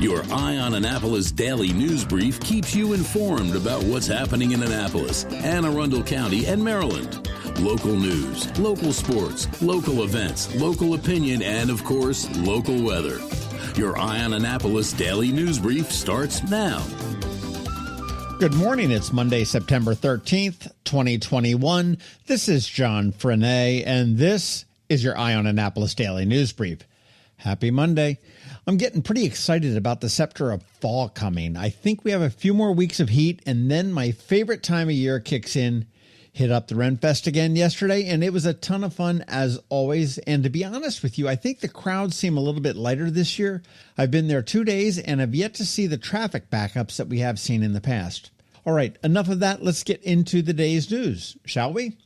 Your Eye on Annapolis daily news brief keeps you informed about what's happening in Annapolis and Arundel County and Maryland. Local news, local sports, local events, local opinion, and, of course, local weather. Your Eye on Annapolis daily news brief starts now. Good morning. It's Monday, September 13th, 2021. This is John Frenaye, and this is your Eye on Annapolis daily news brief. Happy Monday. I'm getting pretty excited about the scepter of fall coming. I think we have a few more weeks of heat, and then my favorite time of year kicks in. Hit up the Renfest again yesterday, and it was a ton of fun as always. And to be honest with you, I think the crowds seem a little bit lighter this year. I've been there 2 days and have yet to see the traffic backups that we have seen in the past. All right, enough of that. Let's get into the day's news, shall we?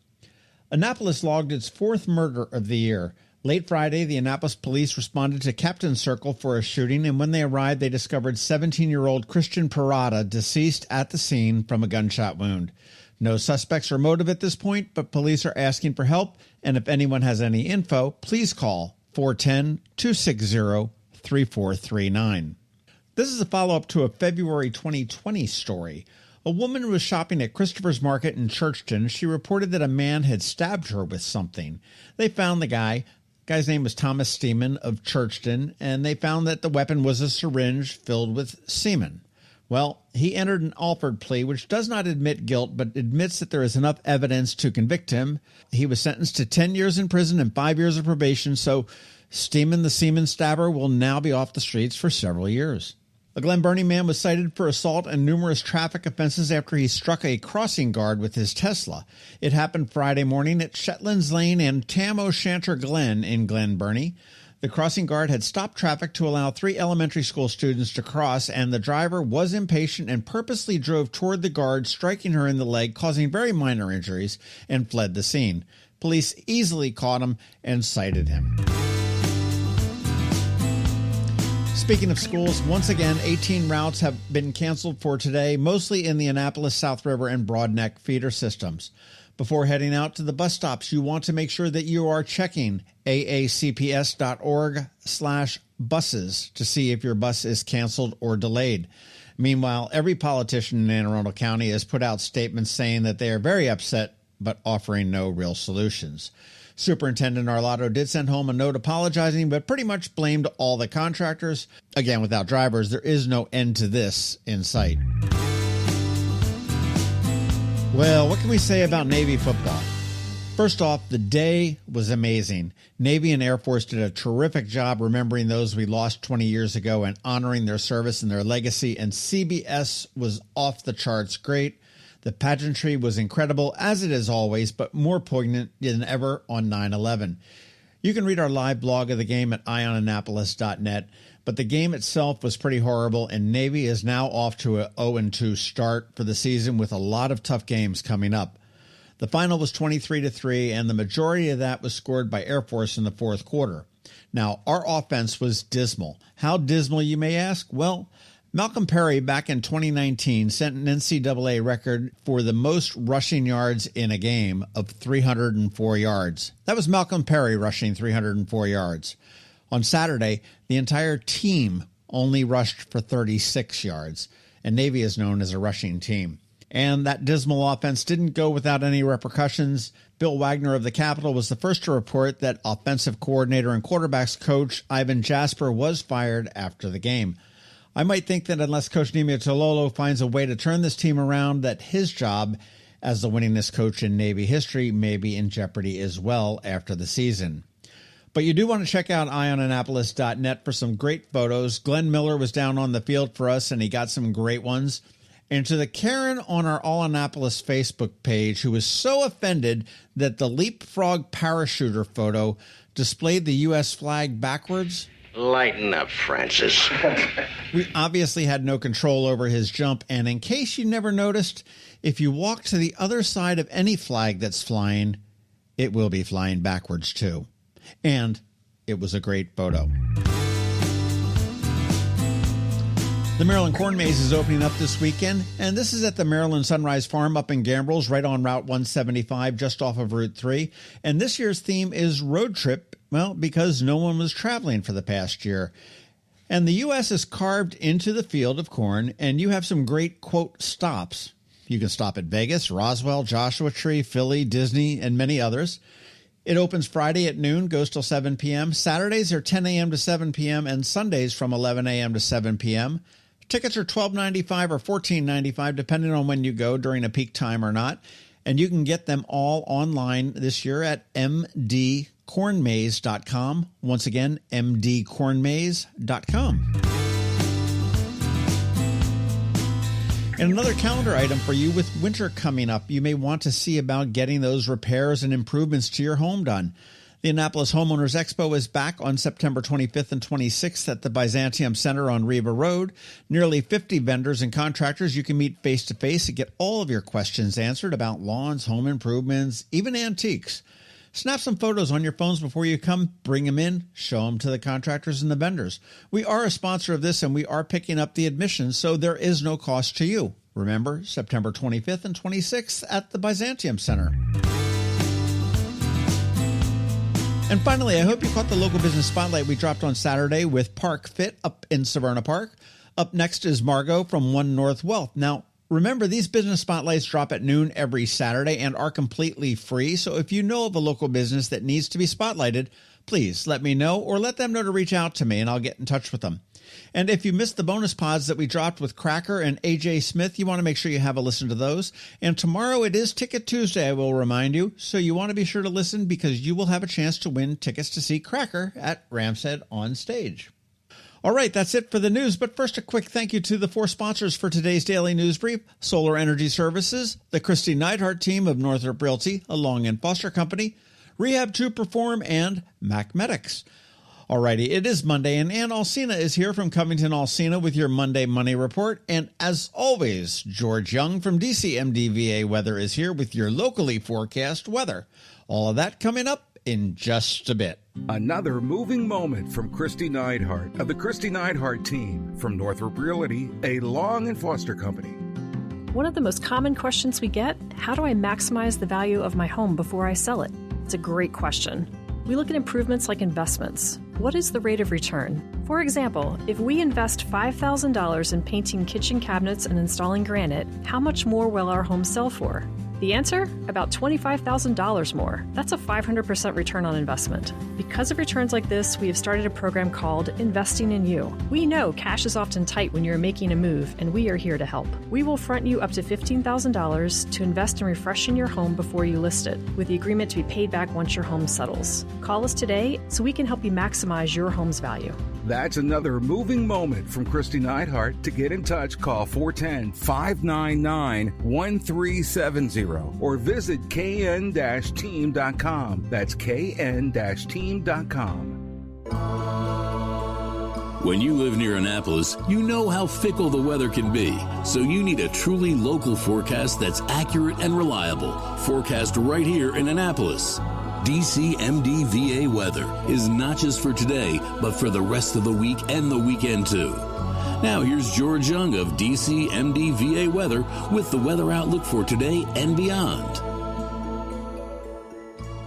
Annapolis logged its fourth murder of the year. Late Friday, the Annapolis Police responded to Captain Circle for a shooting, and when they arrived, they discovered 17-year-old Christian Parada deceased at the scene from a gunshot wound. No suspects or motive at this point, but police are asking for help, and if anyone has any info, please call 410-260-3439. This is a follow-up to a February 2020 story. A woman was shopping at Christopher's Market in Churchton. She reported that a man had stabbed her with something. They found the guy. The guy's name was Thomas Steeman of Churchton, and they found that the weapon was a syringe filled with semen. Well, he entered an Alford plea, which does not admit guilt, but admits that there is enough evidence to convict him. He was sentenced to 10 years in prison and 5 years of probation, so Steeman, the semen stabber, will now be off the streets for several years. A Glen Burnie man was cited for assault and numerous traffic offenses after he struck a crossing guard with his Tesla. It happened Friday morning at Shetlands Lane and Tam O'Shanter Glen in Glen Burnie. The crossing guard had stopped traffic to allow 3 elementary school students to cross, and the driver was impatient and purposely drove toward the guard, striking her in the leg, causing very minor injuries, and fled the scene. Police easily caught him and cited him. Speaking of schools, once again, 18 routes have been canceled for today, mostly in the Annapolis, South River, and Broadneck feeder systems. Before heading out to the bus stops, you want to make sure that you are checking aacps.org/buses to see if your bus is canceled or delayed. Meanwhile, every politician in Anne Arundel County has put out statements saying that they are very upset, but offering no real solutions. Superintendent Arlotto did send home a note apologizing, but pretty much blamed all the contractors. Again, without drivers, there is no end to this in sight. Well, what can we say about Navy football? First off, the day was amazing. Navy and Air Force did a terrific job remembering those we lost 20 years ago and honoring their service and their legacy, and CBS was off the charts great. The pageantry was incredible, as it is always, but more poignant than ever on 9/11. You can read our live blog of the game at eyeonannapolis.net, but the game itself was pretty horrible, and Navy is now off to a 0-2 start for the season with a lot of tough games coming up. The final was 23-3, and the majority of that was scored by Air Force in the fourth quarter. Now, our offense was dismal. How dismal, you may ask? Well, Malcolm Perry back in 2019 set an NCAA record for the most rushing yards in a game of 304 yards. That was Malcolm Perry rushing 304 yards. On Saturday, the entire team only rushed for 36 yards, and Navy is known as a rushing team. And that dismal offense didn't go without any repercussions. Bill Wagner of the Capitol was the first to report that offensive coordinator and quarterbacks coach Ivan Jasper was fired after the game. I might think that unless Coach Niumatalolo finds a way to turn this team around, that his job as the winningest coach in Navy history may be in jeopardy as well after the season. But you do want to check out eyeonannapolis.net for some great photos. Glenn Miller was down on the field for us, and he got some great ones. And to the Karen on our All Annapolis Facebook page who was so offended that the leapfrog parachuter photo displayed the U.S. flag backwards, lighten up, Francis. we obviously had no control over his jump, and in case you never noticed, if you walk to the other side of any flag that's flying, it will be flying backwards too. And it was a great photo. The Maryland Corn Maze is opening up this weekend, and this is at the Maryland Sunrise Farm up in Gambrills, right on Route 175, just off of Route 3. And this year's theme is road trip, well, because no one was traveling for the past year. And the U.S. is carved into the field of corn, and you have some great, quote, stops. You can stop at Vegas, Roswell, Joshua Tree, Philly, Disney, and many others. It opens Friday at noon, goes till 7 p.m. Saturdays are 10 a.m. to 7 p.m., and Sundays from 11 a.m. to 7 p.m. Tickets are $12.95 or $14.95, depending on when you go during a peak time or not. And you can get them all online this year at mdcornmaze.com. Once again, mdcornmaze.com. And another calendar item for you with winter coming up, you may want to see about getting those repairs and improvements to your home done. The Annapolis Homeowners Expo is back on September 25th and 26th at the Byzantium Center on Rehab Road. Nearly 50 vendors and contractors you can meet face-to-face and get all of your questions answered about lawns, home improvements, even antiques. Snap some photos on your phones before you come, bring them in, show them to the contractors and the vendors. We are a sponsor of this, and we are picking up the admission, so there is no cost to you. Remember, September 25th and 26th at the Byzantium Center. And finally, I hope you caught the local business spotlight we dropped on Saturday with Park Fit up in Severna Park. Up next is Margot from One North Wealth. Now, remember, these business spotlights drop at noon every Saturday and are completely free. So if you know of a local business that needs to be spotlighted, please let me know or let them know to reach out to me and I'll get in touch with them. And if you missed the bonus pods that we dropped with Cracker and AJ Smith, you want to make sure you have a listen to those. And tomorrow it is Ticket Tuesday, I will remind you. So you want to be sure to listen because you will have a chance to win tickets to see Cracker at Ram's Head on stage. All right, that's it for the news. But first, a quick thank you to the 4 sponsors for today's daily news brief: Solar Energy Services, the Kristi Neidhardt Team of Northrop Realty, a Long and Foster Company, Rehab to Perform, and MacMedics. Alrighty, it is Monday, and Alsina is here from CovingtonAlsina with your Monday Money Report. And as always, George Young from DCMDVA Weather is here with your locally forecast weather. All of that coming up in just a bit. Another moving moment from Kristi Neidhardt of the Kristi Neidhardt Team from Northrop Realty, a Long and Foster Company. One of the most common questions we get: how do I maximize the value of my home before I sell it? It's a great question. We look at improvements like investments. What is the rate of return? For example, if we invest $5,000 in painting kitchen cabinets and installing granite, how much more will our home sell for? The answer? About $25,000 more. That's a 500% return on investment. Because of returns like this, we have started a program called Investing in You. We know cash is often tight when you're making a move, and we are here to help. We will front you up to $15,000 to invest in refreshing your home before you list it, with the agreement to be paid back once your home settles. Call us today so we can help you maximize your home's value. That's another moving moment from Kristi Neidhardt. To get in touch, call 410-599-1370 or visit kn-team.com. That's kn-team.com. When you live near Annapolis, you know how fickle the weather can be. So you need a truly local forecast that's accurate and reliable. Forecast right here in Annapolis. DCMDVA Weather is not just for today, but for the rest of the week and the weekend too. Now here's George Young of DCMDVA Weather with the weather outlook for today and beyond.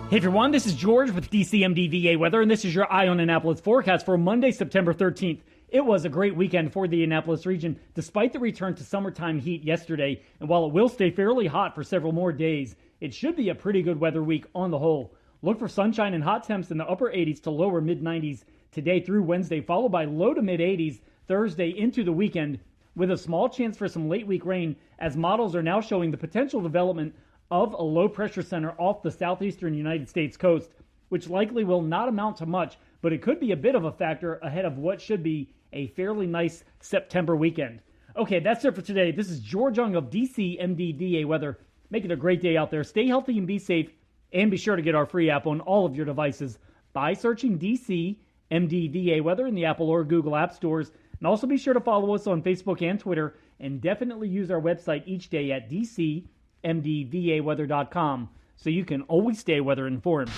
Hey everyone, this is George with DCMDVA Weather, and this is your Eye on Annapolis forecast for Monday, September 13th. It was a great weekend for the Annapolis region, despite the return to summertime heat yesterday, and while it will stay fairly hot for several more days, it should be a pretty good weather week on the whole. Look for sunshine and hot temps in the upper 80s to lower mid-90s today through Wednesday, followed by low to mid-80s Thursday into the weekend, with a small chance for some late-week rain, as models are now showing the potential development of a low-pressure center off the southeastern United States coast, which likely will not amount to much, but it could be a bit of a factor ahead of what should be a fairly nice September weekend. Okay, that's it for today. This is George Young of DCMDVA Weather. Make it a great day out there. Stay healthy and be safe. And be sure to get our free app on all of your devices by searching DCMDVA Weather in the Apple or Google App Stores. And also be sure to follow us on Facebook and Twitter. And definitely use our website each day at DCMDVAweather.com so you can always stay weather informed.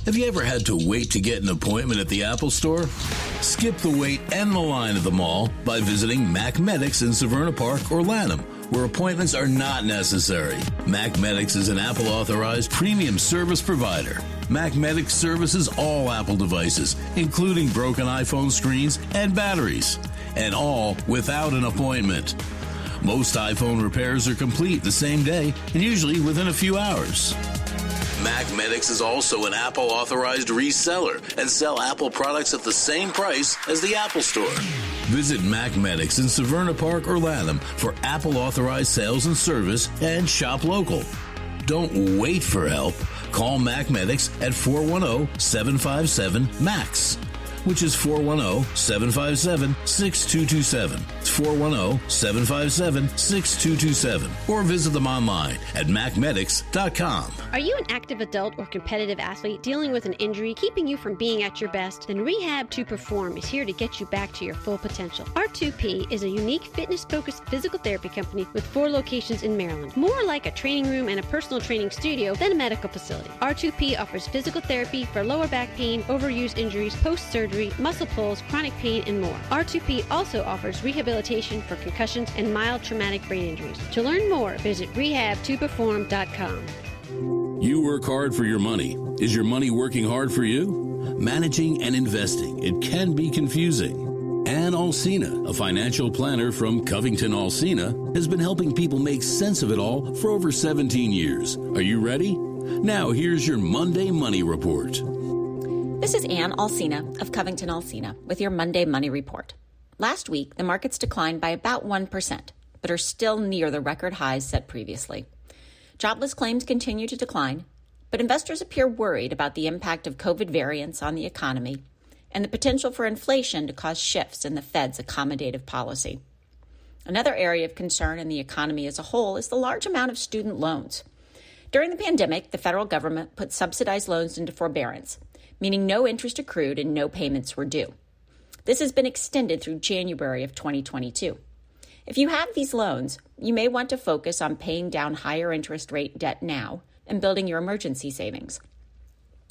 Have you ever had to wait to get an appointment at the Apple Store? Skip the wait and the line at the mall by visiting MacMedics in Severna Park or Lanham, where appointments are not necessary. MacMedics is an Apple-authorized premium service provider. MacMedics services all Apple devices, including broken iPhone screens and batteries, and all without an appointment. Most iPhone repairs are complete the same day and usually within a few hours. MacMedics is also an Apple authorized reseller and sell Apple products at the same price as the Apple Store. Visit MacMedics in Severna Park or Lanham for Apple authorized sales and service and shop local. Don't wait for help. Call MacMedics at 410-757-MAX, which is 410-757-6227. It's 410-757-6227. Or visit them online at MacMedics.com. Are you an active adult or competitive athlete dealing with an injury keeping you from being at your best? Then Rehab to Perform is here to get you back to your full potential. R2P is a unique fitness-focused physical therapy company with 4 locations in Maryland. More like a training room and a personal training studio than a medical facility. R2P offers physical therapy for lower back pain, overuse injuries, post-surgery, muscle pulls, chronic pain, and more. R2P also offers rehabilitation for concussions and mild traumatic brain injuries. To learn more, visit rehabtoperform.com. You work hard for your money. Is your money working hard for you? Managing and investing, it can be confusing. Ann Alsina, a financial planner from CovingtonAlsina, has been helping people make sense of it all for over 17 years. Are you ready? Now here's your Monday Money Report. This is Ann Alsina of CovingtonAlsina with your Monday Money Report. Last week, the markets declined by about 1%, but are still near the record highs set previously. Jobless claims continue to decline, but investors appear worried about the impact of COVID variants on the economy and the potential for inflation to cause shifts in the Fed's accommodative policy. Another area of concern in the economy as a whole is the large amount of student loans. During the pandemic, the federal government put subsidized loans into forbearance, meaning no interest accrued and no payments were due. This has been extended through January of 2022. If you have these loans, you may want to focus on paying down higher interest rate debt now and building your emergency savings.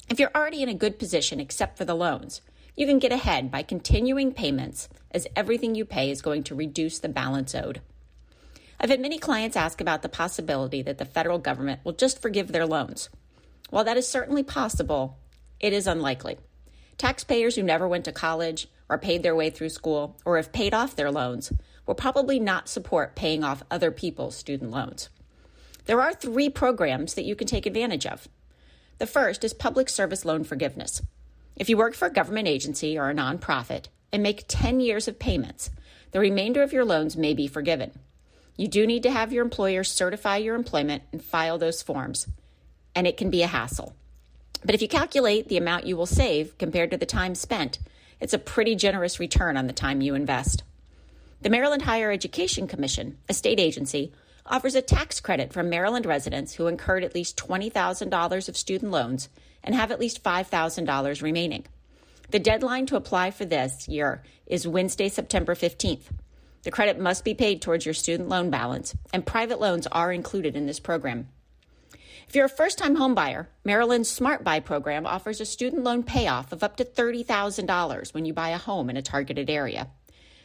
If you're already in a good position except for the loans, you can get ahead by continuing payments, as everything you pay is going to reduce the balance owed. I've had many clients ask about the possibility that the federal government will just forgive their loans. While that is certainly possible, it is unlikely. Taxpayers who never went to college or paid their way through school or have paid off their loans will probably not support paying off other people's student loans. There are 3 programs that you can take advantage of. The first is public service loan forgiveness. If you work for a government agency or a nonprofit and make 10 years of payments, the remainder of your loans may be forgiven. You do need to have your employer certify your employment and file those forms, and it can be a hassle. But if you calculate the amount you will save compared to the time spent, it's a pretty generous return on the time you invest. The Maryland Higher Education Commission, a state agency, offers a tax credit for Maryland residents who incurred at least $20,000 of student loans and have at least $5,000 remaining. The deadline to apply for this year is Wednesday, September 15th. The credit must be paid towards your student loan balance, and private loans are included in this program. If you're a first-time home buyer, Maryland's Smart Buy program offers a student loan payoff of up to $30,000 when you buy a home in a targeted area.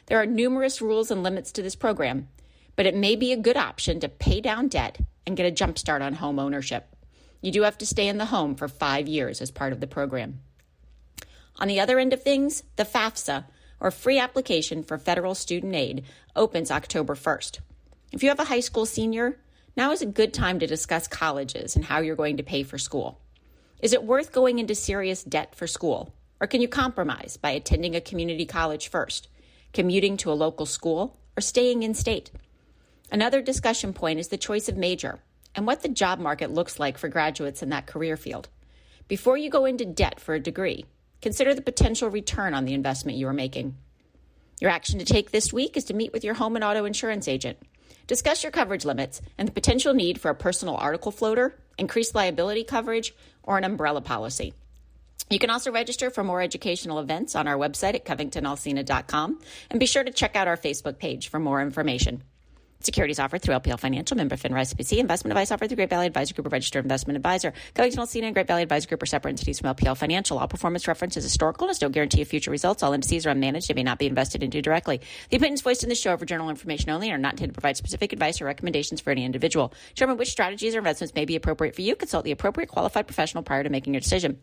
There are numerous rules and limits to this program, but it may be a good option to pay down debt and get a jump start on home ownership. You do have to stay in the home for 5 years as part of the program. On the other end of things, the FAFSA, or Free Application for Federal Student Aid, opens October 1st. If you have a high school senior, now is a good time to discuss colleges and how you're going to pay for school. Is it worth going into serious debt for school? Or can you compromise by attending a community college first, commuting to a local school, or staying in state? Another discussion point is the choice of major and what the job market looks like for graduates in that career field. Before you go into debt for a degree, consider the potential return on the investment you are making. Your action to take this week is to meet with your home and auto insurance agent. Discuss your coverage limits and the potential need for a personal article floater, increased liability coverage, or an umbrella policy. You can also register for more educational events on our website at CovingtonAlsina.com, and be sure to check out our Facebook page for more information. Securities offered through LPL Financial, member FINRA SPC. Investment advice offered through Great Valley Advisor Group, a registered investment advisor. CovingtonAlsina and Great Valley Advisor Group are separate entities from LPL Financial. All performance reference is historical and is no guarantee of future results. All indices are unmanaged and may not be invested into directly. The opinions voiced in this show are for general information only and are not intended to provide specific advice or recommendations for any individual. Determine which strategies or investments may be appropriate for you. Consult the appropriate qualified professional prior to making your decision.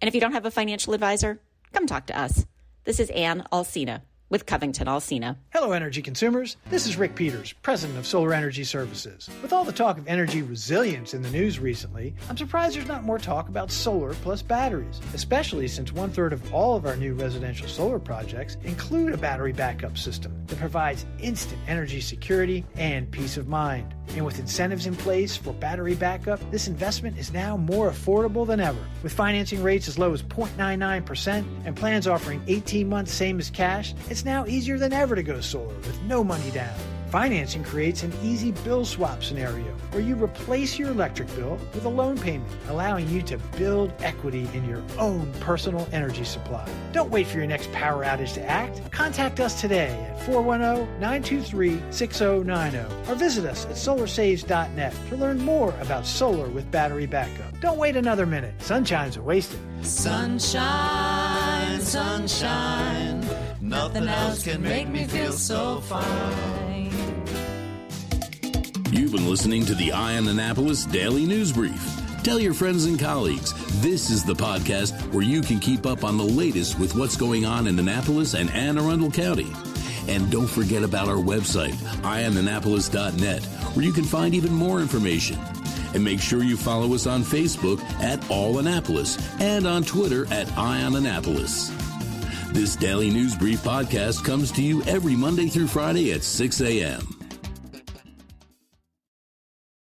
And if you don't have a financial advisor, come talk to us. This is Ann Alsina with CovingtonAlsina. Hello, energy consumers. This is Rick Peters, president of Solar Energy Services. With all the talk of energy resilience in the news recently, I'm surprised there's not more talk about solar plus batteries, especially since 1/3 of all of our new residential solar projects include a battery backup system that provides instant energy security and peace of mind. And with incentives in place for battery backup, this investment is now more affordable than ever. With financing rates as low as 0.99% and plans offering 18 months same as cash, it's now easier than ever to go solar with no money down. Financing creates an easy bill swap scenario where you replace your electric bill with a loan payment, allowing you to build equity in your own personal energy supply. Don't wait for your next power outage to act. Contact us today at 410-923-6090 or visit us at solarsaves.net to learn more about solar with battery backup. Don't wait another minute. Sunshine's a wasted. Sunshine, sunshine, nothing else can make me feel so fine. You've been listening to the Eye on Annapolis Daily News Brief. Tell your friends and colleagues, this is the podcast where you can keep up on the latest with what's going on in Annapolis and Anne Arundel County. And don't forget about our website, eyeonannapolis.net, where you can find even more information. And make sure you follow us on Facebook at All Annapolis and on Twitter at Eye on Annapolis. This Daily News Brief podcast comes to you every Monday through Friday at 6 a.m.